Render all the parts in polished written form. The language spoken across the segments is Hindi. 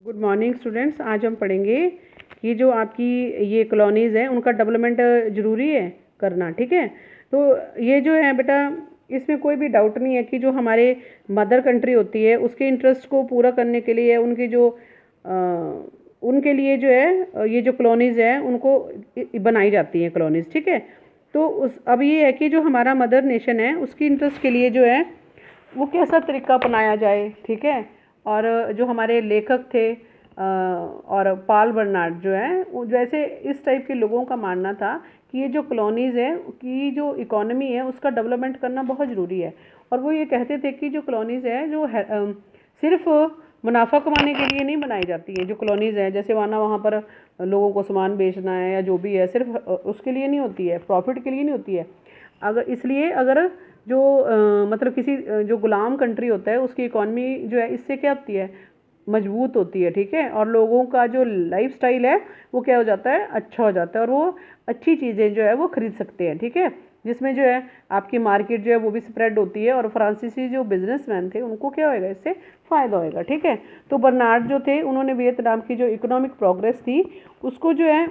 Good morning students. आज हम पढ़ेंगे कि जो आपकी ये कॉलोनीज़ हैं उनका डेवलपमेंट ज़रूरी है करना। ठीक है, तो ये जो है बेटा, इसमें कोई भी डाउट नहीं है कि जो हमारे मदर कंट्री होती है उसके इंटरेस्ट को पूरा करने के लिए उनके जो उनके लिए जो है ये जो कॉलोनीज़ है उनको बनाई जाती हैं कॉलोनीज़। ठीक है, तो उस अब ये है कि जो हमारा मदर नेशन है उसकी इंटरेस्ट के लिए जो है वो कैसा तरीका अपनाया जाए। ठीक है, और जो हमारे लेखक थे और पॉल बर्नार्ड जो है वो जैसे इस टाइप के लोगों का मानना था कि ये जो कॉलोनीज़ है की जो इकोनॉमी है उसका डेवलपमेंट करना बहुत ज़रूरी है। और वो ये कहते थे कि जो कॉलोनीज़ है जो सिर्फ मुनाफा कमाने के लिए नहीं बनाई जाती है। जो कॉलोनीज़ है जैसे माना वहाँ पर लोगों को सामान बेचना है या जो भी है, सिर्फ उसके लिए नहीं होती है, प्रॉफिट के लिए नहीं होती है। अगर इसलिए अगर जो मतलब किसी जो गुलाम कंट्री होता है उसकी इकॉनमी जो है इससे क्या होती है, मजबूत होती है। ठीक है, और लोगों का जो लाइफ स्टाइल है वो क्या हो जाता है, अच्छा हो जाता है, और वो अच्छी चीज़ें जो है वो खरीद सकते हैं। ठीक है, जिसमें जो है आपकी मार्केट जो है वो भी स्प्रेड होती है और फ्रांसीसी जो बिजनेसमैन थे उनको क्या होएगा, इससे फ़ायदा होएगा। ठीक है, तो बर्नार्ड जो थे उन्होंने वियतनाम की जो इकोनॉमिक प्रोग्रेस थी उसको जो है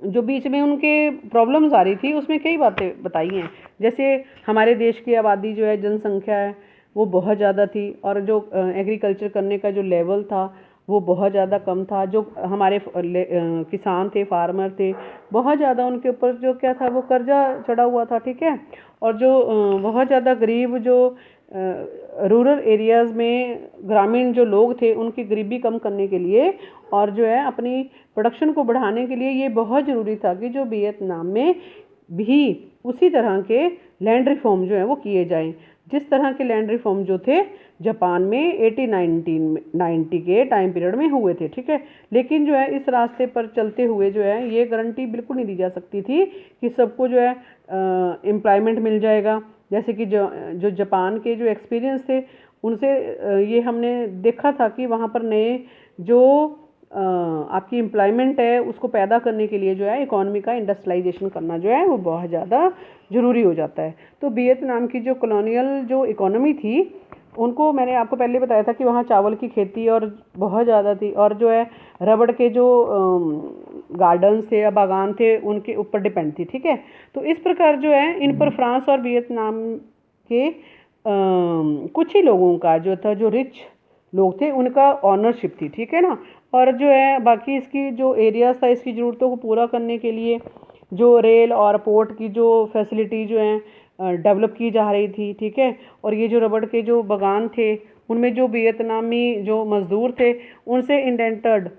जो बीच में उनके प्रॉब्लम्स आ रही थी उसमें कई बातें बताई हैं। जैसे हमारे देश की आबादी जो है, जनसंख्या है वो बहुत ज़्यादा थी, और जो एग्रीकल्चर करने का जो लेवल था वो बहुत ज़्यादा कम था। जो हमारे किसान थे, फार्मर थे, बहुत ज़्यादा उनके ऊपर जो क्या था वो कर्जा चढ़ा हुआ था। ठीक है, और जो बहुत ज़्यादा गरीब जो रूरल एरियाज़ में ग्रामीण जो लोग थे उनकी गरीबी कम करने के लिए और जो है अपनी प्रोडक्शन को बढ़ाने के लिए ये बहुत ज़रूरी था कि जो वियतनाम में भी उसी तरह के लैंड रिफॉर्म जो है वो किए जाएं जिस तरह के लैंड रिफॉर्म जो थे जापान में 1890 के टाइम पीरियड में हुए थे। ठीक है, लेकिन जो है इस रास्ते पर चलते हुए जो है ये गारंटी बिल्कुल नहीं दी जा सकती थी कि सबको जो है एम्प्लॉयमेंट मिल जाएगा। जैसे कि जो जापान के जो एक्सपीरियंस थे उनसे ये हमने देखा था कि वहाँ पर नए जो आपकी एम्प्लॉयमेंट है उसको पैदा करने के लिए जो है इकोनॉमी का इंडस्ट्रियलाइजेशन करना जो है वो बहुत ज़्यादा ज़रूरी हो जाता है। तो वियतनाम की जो कॉलोनियल जो इकोनॉमी थी उनको मैंने आपको पहले बताया था कि वहाँ चावल की खेती और बहुत ज़्यादा थी, और जो है रबड़ के जो गार्डन्स थे या बागान थे उनके ऊपर डिपेंड थी। ठीक है, तो इस प्रकार जो है इन पर फ्रांस और वियतनाम के कुछ ही लोगों का जो था, जो रिच लोग थे उनका ऑनरशिप थी। ठीक है ना, और जो है बाकी इसकी जो एरियाज़ था इसकी ज़रूरतों को पूरा करने के लिए जो रेल और पोर्ट की जो फैसिलिटी जो है डेवलप की जा रही थी। ठीक है, और ये जो रबड़ के जो बागान थे उनमें जो वियतनामी जो मज़दूर थे उनसे इंडेंटर्ड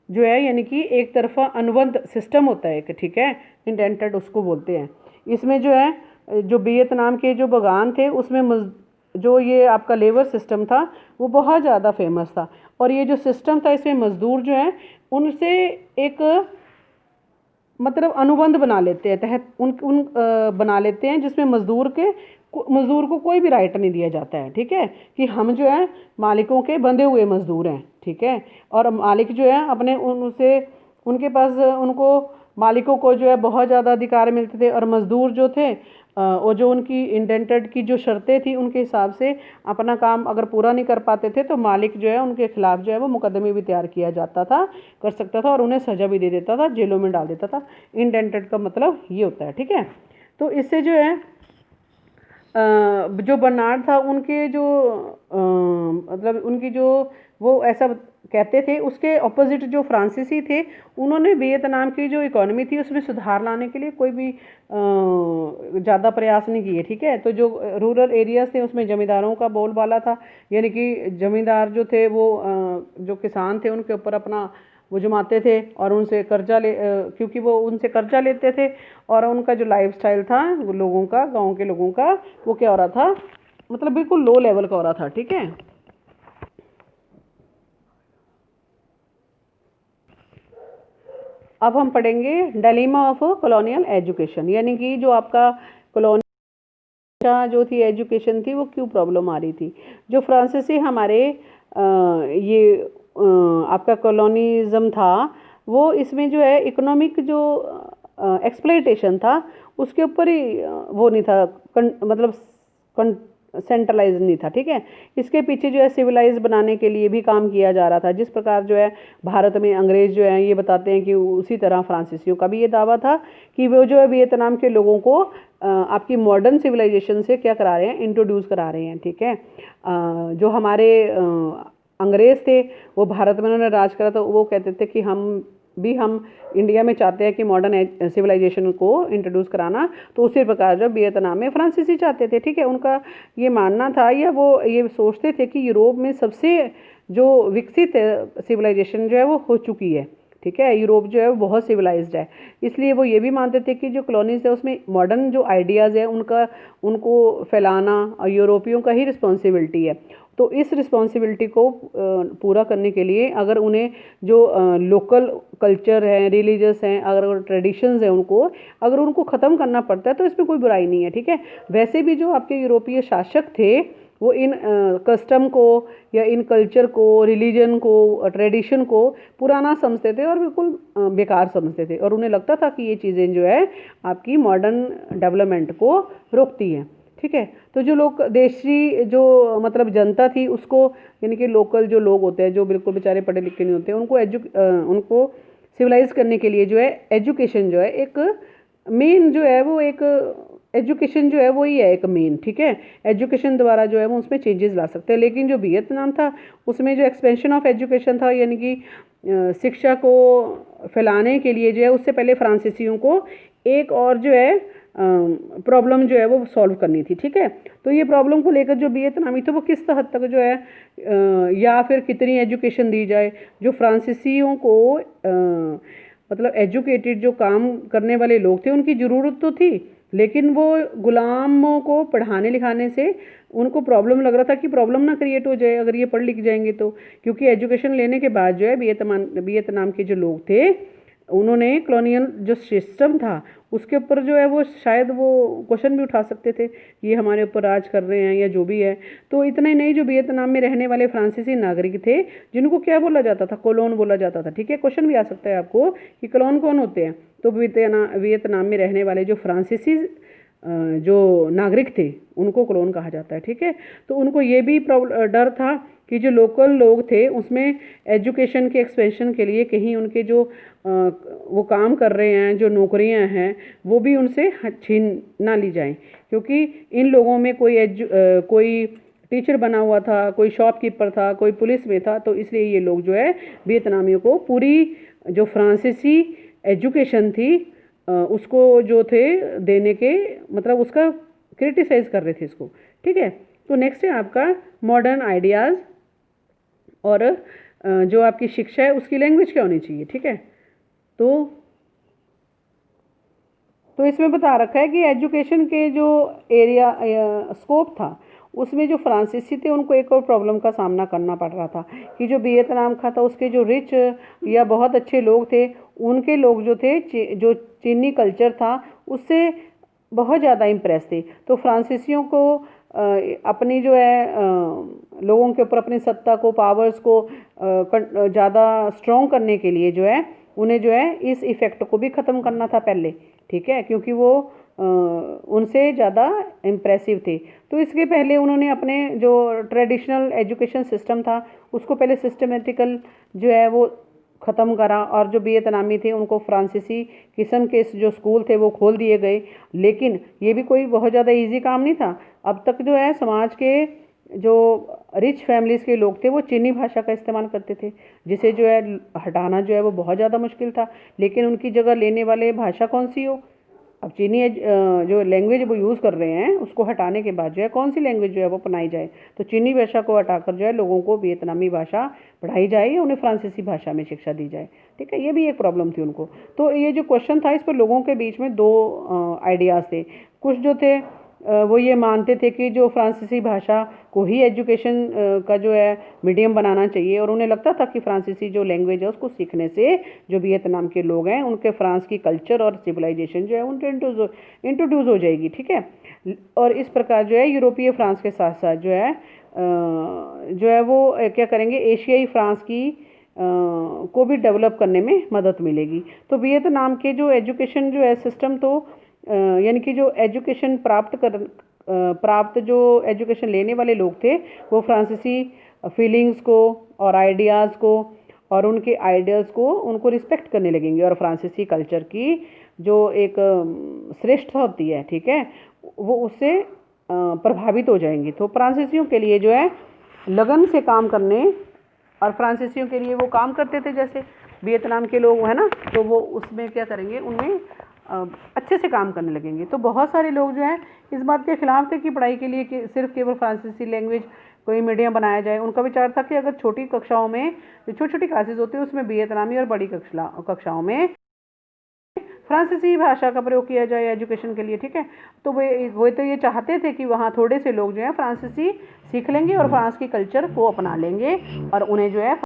जो है, यानी कि एक तरफा अनुबंध सिस्टम होता है एक। ठीक है, इंडेंटर्ड उसको बोलते हैं। इसमें जो है जो वियतनाम के जो बागान थे उसमें जो ये आपका लेबर सिस्टम था वो बहुत ज़्यादा फेमस था, और ये जो सिस्टम था इसमें मज़दूर जो है उनसे एक मतलब अनुबंध बना लेते हैं, तहत उन बना लेते हैं जिसमें मज़दूर को कोई भी राइट नहीं दिया जाता है। ठीक है, कि हम जो है मालिकों के बंधे हुए मज़दूर हैं। ठीक है, और मालिक जो है अपने उनसे उनके पास उनको मालिकों को जो है बहुत ज़्यादा अधिकार मिलते थे, और मज़दूर जो थे और जो उनकी इंडेंटेड की जो शर्तें थी उनके हिसाब से अपना काम अगर पूरा नहीं कर पाते थे तो मालिक जो है उनके खिलाफ जो है वो मुकदमे भी तैयार किया जाता था, कर सकता था, और उन्हें सज़ा भी दे देता था, जेलों में डाल देता था। इंडेंटेड का मतलब ये होता है। ठीक है, तो इससे जो है जो बर्नार्ड था उनके जो मतलब उनकी जो वो ऐसा कहते थे, उसके ऑपोजिट जो फ्रांसीसी थे उन्होंने वियतनाम की जो इकोनॉमी थी उसमें सुधार लाने के लिए कोई भी ज़्यादा प्रयास नहीं किए। ठीक है, तो जो रूरल एरियाज थे उसमें ज़मींदारों का बोलबाला था, यानी कि ज़मींदार जो थे वो जो किसान थे उनके ऊपर अपना वो जमाते थे और उनसे कर्जा क्योंकि वो उनसे कर्जा लेते थे, और उनका जो लाइफ स्टाइल था वो लोगों का, गांव के लोगों का, वो क्या हो रहा था, मतलब बिल्कुल लो लेवल का हो रहा था। ठीक है, अब हम पढ़ेंगे डायलेमा ऑफ कॉलोनियल एजुकेशन, यानी कि जो आपका कॉलोनी जो थी एजुकेशन थी वो क्यों प्रॉब्लम आ रही थी। जो फ्रांसीसी हमारे ये आपका कॉलोनिज्म था वो इसमें जो है इकोनॉमिक जो एक्सप्लॉयटेशन था उसके ऊपर ही वो नहीं था, मतलब सेंट्रलाइज नहीं था, ठीक है। इसके पीछे जो है सिविलाइज बनाने के लिए भी काम किया जा रहा था। जिस प्रकार जो है भारत में अंग्रेज जो है ये बताते हैं कि उसी तरह फ्रांसीसियों का भी ये दावा था कि वो जो है वियतनाम के लोगों को आपकी मॉडर्न सिविलाइजेशन से क्या करा रहे हैं, इंट्रोड्यूस करा रहे हैं, ठीक है। जो हमारे अंग्रेज थे वो भारत में उन्होंने राज करा, तो वो कहते थे कि हम इंडिया में चाहते हैं कि मॉडर्न सिविलाइजेशन को इंट्रोड्यूस कराना, तो उसी प्रकार जो वियतनाम में फ्रांसीसी चाहते थे, ठीक है। उनका ये मानना था या वो ये सोचते थे कि यूरोप में सबसे जो विकसित सिविलाइजेशन जो है वो हो चुकी है, ठीक है। यूरोप जो है वो बहुत सिविलाइज्ड है, इसलिए वो ये भी मानते थे कि जो कॉलोनीज है उसमें मॉडर्न जो आइडियाज़ है उनको फैलाना और यूरोपियों का ही रिस्पॉन्सिबिलिटी है। तो इस रिस्पॉन्सिबिलिटी को पूरा करने के लिए अगर उन्हें जो लोकल कल्चर है, रिलीजियस हैं, अगर ट्रेडिशंस हैं, अगर उनको ख़त्म करना पड़ता है तो इसमें कोई बुराई नहीं है, ठीक है। वैसे भी जो आपके यूरोपीय शासक थे वो इन कस्टम को या इन कल्चर को, रिलीजन को, ट्रेडिशन को पुराना समझते थे और बिल्कुल बेकार समझते थे, और उन्हें लगता था कि ये चीज़ें जो है आपकी मॉडर्न डेवलपमेंट को रोकती हैं, ठीक है। तो जो लोग देशी जो मतलब जनता थी उसको, यानी कि लोकल जो लोग होते हैं जो बिल्कुल बेचारे पढ़े लिखे नहीं होते, उनको सिविलाइज करने के लिए जो है एजुकेशन जो है एक मेन जो है वो एक एजुकेशन जो है वो ही है एक मेन, ठीक है। एजुकेशन द्वारा जो है वो उसमें चेंजेस ला सकते हैं। लेकिन जो वियतनाम था उसमें जो एक्सपेंशन ऑफ एजुकेशन था, यानी कि शिक्षा को फैलाने के लिए जो है उससे पहले फ्रांसीसियों को एक और जो है प्रॉब्लम जो है वो सॉल्व करनी थी, ठीक है। तो ये प्रॉब्लम को लेकर जो वियतनामी थे वो किस हद तक जो है या फिर कितनी एजुकेशन दी जाए। जो फ्रांसीसियों को मतलब एजुकेटेड जो काम करने वाले लोग थे उनकी ज़रूरत तो थी, लेकिन वो गुलामों को पढ़ाने लिखाने से उनको प्रॉब्लम लग रहा था कि प्रॉब्लम ना क्रिएट हो जाए अगर ये पढ़ लिख जाएंगे तो। क्योंकि एजुकेशन लेने के बाद जो है वियतनाम के जो लोग थे उन्होंने कॉलोनियल जो सिस्टम था उसके ऊपर जो है वो शायद वो क्वेश्चन भी उठा सकते थे, ये हमारे ऊपर राज कर रहे हैं या जो भी है। तो इतना ही नहीं, जो वियतनाम में रहने वाले फ्रांसीसी नागरिक थे जिनको क्या बोला जाता था, कोलोन बोला जाता था, ठीक है। क्वेश्चन भी आ सकता है आपको कि कोलोन कौन होते हैं। तो वियतनाम में रहने वाले जो फ्रांसीसी जो नागरिक थे उनको कोलोन कहा जाता है, ठीक है। तो उनको ये भी डर था कि जो लोकल लोग थे उसमें एजुकेशन के एक्सपेंशन के लिए कहीं उनके जो वो काम कर रहे हैं, जो नौकरियां हैं, वो भी उनसे छीन ना ली जाएं। क्योंकि इन लोगों में कोई टीचर बना हुआ था, कोई शॉपकीपर था, कोई पुलिस में था, तो इसलिए ये लोग जो है वियतनामियों को पूरी जो फ्रांसीसी एजुकेशन थी उसको जो थे देने के मतलब उसका क्रिटिसाइज कर रहे थे इसको, ठीक है। तो नेक्स्ट है आपका मॉडर्न आइडियाज़, और जो आपकी शिक्षा है उसकी लैंग्वेज क्या होनी चाहिए, ठीक है। तो इसमें बता रखा है कि एजुकेशन के जो एरिया स्कोप था उसमें जो फ्रांसीसी थे उनको एक और प्रॉब्लम का सामना करना पड़ रहा था कि जो वियतनाम का था उसके जो रिच या बहुत अच्छे लोग थे उनके लोग जो थे जो चीनी कल्चर था उससे बहुत ज़्यादा इम्प्रेस थे। तो फ्रांसीसियों को अपनी जो है लोगों के ऊपर अपनी सत्ता को, पावर्स को ज़्यादा स्ट्रॉन्ग करने के लिए जो है उन्हें जो है इस इफ़ेक्ट को भी ख़त्म करना था पहले, ठीक है, क्योंकि वो उनसे ज़्यादा इम्प्रेसिव थे। तो इसके पहले उन्होंने अपने जो ट्रेडिशनल एजुकेशन सिस्टम था उसको पहले सिस्टमेटिकल जो है वो ख़त्म करा, और जो वियतनामी थे उनको फ्रांसीसी किस्म के जो स्कूल थे वो खोल दिए गए। लेकिन ये भी कोई बहुत ज़्यादा इजी काम नहीं था। अब तक जो है समाज के जो रिच फैमिलीज़ के लोग थे वो चीनी भाषा का इस्तेमाल करते थे, जिसे जो है हटाना जो है वो बहुत ज़्यादा मुश्किल था। लेकिन उनकी जगह लेने वाले भाषा कौन सी हो, अब चीनी जो लैंग्वेज वो यूज़ कर रहे हैं उसको हटाने के बाद जो है कौन सी लैंग्वेज जो है वो अपनाई जाए। तो चीनी भाषा को हटाकर जो है लोगों को वियतनामी भाषा पढ़ाई जाए या उन्हें फ्रांसीसी भाषा में शिक्षा दी जाए, ठीक है। ये भी एक प्रॉब्लम थी उनको। तो ये जो क्वेश्चन था इस पर लोगों के बीच में दो आइडियाज़ थे। कुछ जो थे वो ये मानते थे कि जो फ्रांसीसी भाषा को ही एजुकेशन का जो है मीडियम बनाना चाहिए, और उन्हें लगता था कि फ्रांसीसी जो लैंग्वेज है उसको सीखने से जो वियतनाम के लोग हैं उनके फ्रांस की कल्चर और सिविलाइजेशन जो है उनके इंट्रोड्यूस हो जाएगी, ठीक है। और इस प्रकार जो है यूरोपीय फ्रांस के साथ साथ जो है वो क्या करेंगे, एशियाई फ्रांस की को भी डेवलप करने में मदद मिलेगी। तो वियतनाम के जो एजुकेशन जो है सिस्टम तो यानी कि जो एजुकेशन प्राप्त प्राप्त जो एजुकेशन लेने वाले लोग थे वो फ्रांसीसी फीलिंग्स को और आइडियाज़ को और उनके आइडियाज़ को उनको रिस्पेक्ट करने लगेंगे और फ्रांसीसी कल्चर की जो एक श्रेष्ठता होती है, ठीक है, वो उससे प्रभावित हो जाएंगी। तो फ्रांसीसियों के लिए जो है लगन से काम करने, और फ्रांसीसियों के लिए वो काम करते थे जैसे वियतनाम के लोग है ना, तो वो उसमें क्या करेंगे, उनमें अच्छे से काम करने लगेंगे। तो बहुत सारे लोग जो हैं इस बात के खिलाफ थे कि पढ़ाई के लिए कि सिर्फ केवल फ्रांसीसी लैंग्वेज कोई मीडियम बनाया जाए। उनका विचार था कि अगर छोटी कक्षाओं में जो छोटी छोटी क्लासेस होती है उसमें वियतनामी और बड़ी कक्षाओं में फ्रांसीसी भाषा का प्रयोग किया जाए एजुकेशन के लिए, ठीक है। तो वो तो ये चाहते थे कि वहाँ थोड़े से लोग जो है फ्रांसीसी सीख लेंगे और फ्रांस की कल्चर को अपना लेंगे और उन्हें जो है